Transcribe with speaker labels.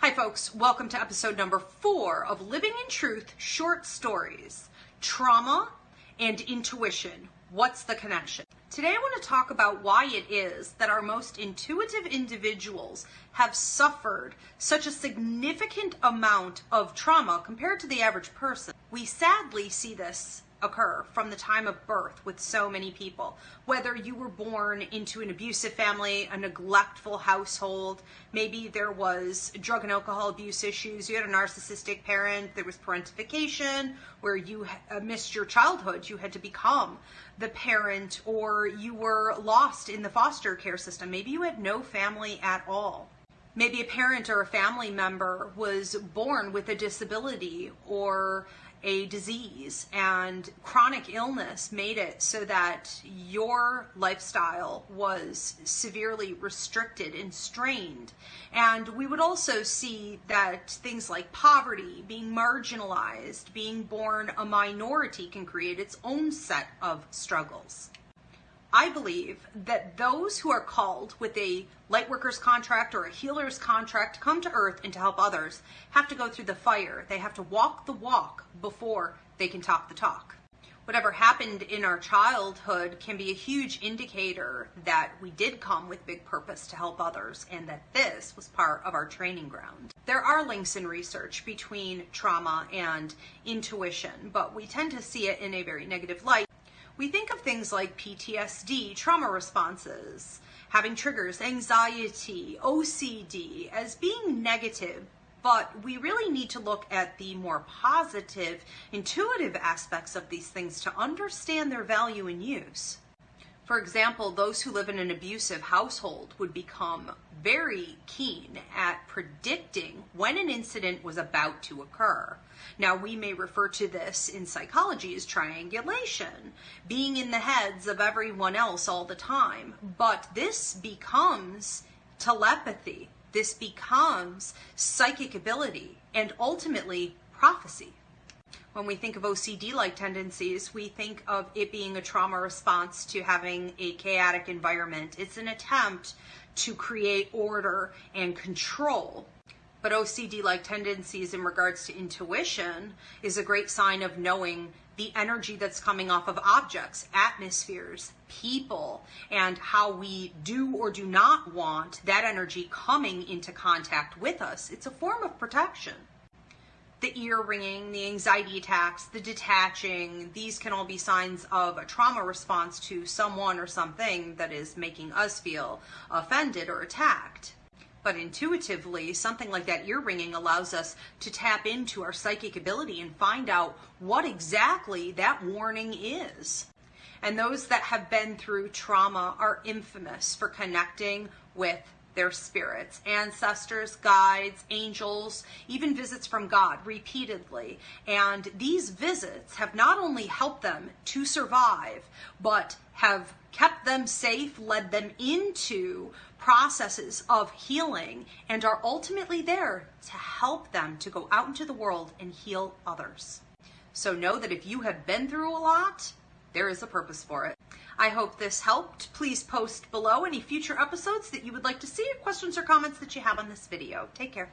Speaker 1: Hi folks, welcome to episode number 4 of Living in Truth Short Stories, Trauma and Intuition. What's the connection? Today I want to talk about why it is that our most intuitive individuals have suffered such a significant amount of trauma compared to the average person. We sadly see this occur from the time of birth with so many people. Whether you were born into an abusive family, a neglectful household, maybe there was drug and alcohol abuse issues, you had a narcissistic parent, there was parentification where you missed your childhood, you had to become the parent, or you were lost in the foster care system. Maybe you had no family at all. Maybe a parent or a family member was born with a disability or a disease, and chronic illness made it so that your lifestyle was severely restricted and strained. And we would also see that things like poverty, being marginalized, being born a minority can create its own set of struggles. I believe that those who are called with a lightworker's contract or a healer's contract to come to earth and to help others have to go through the fire. They have to walk the walk before they can talk the talk. Whatever happened in our childhood can be a huge indicator that we did come with big purpose to help others and that this was part of our training ground. There are links in research between trauma and intuition, but we tend to see it in a very negative light. We think of things like PTSD, trauma responses, having triggers, anxiety, OCD as being negative, but we really need to look at the more positive, intuitive aspects of these things to understand their value and use. For example, those who live in an abusive household would become very keen at predicting when an incident was about to occur. Now, we may refer to this in psychology as triangulation, being in the heads of everyone else all the time, but this becomes telepathy. This becomes psychic ability and ultimately prophecy. When we think of OCD-like tendencies, we think of it being a trauma response to having a chaotic environment. It's an attempt to create order and control. But OCD-like tendencies in regards to intuition is a great sign of knowing the energy that's coming off of objects, atmospheres, people, and how we do or do not want that energy coming into contact with us. It's a form of protection. The ear ringing, the anxiety attacks, the detaching, these can all be signs of a trauma response to someone or something that is making us feel offended or attacked. But intuitively, something like that ear ringing allows us to tap into our psychic ability and find out what exactly that warning is. And those that have been through trauma are infamous for connecting with their spirits, ancestors, guides, angels, even visits from God repeatedly. And these visits have not only helped them to survive, but have kept them safe, led them into processes of healing, and are ultimately there to help them to go out into the world and heal others. So know that if you have been through a lot, there is a purpose for it. I hope this helped. Please post below any future episodes that you would like to see, or questions or comments that you have on this video. Take care.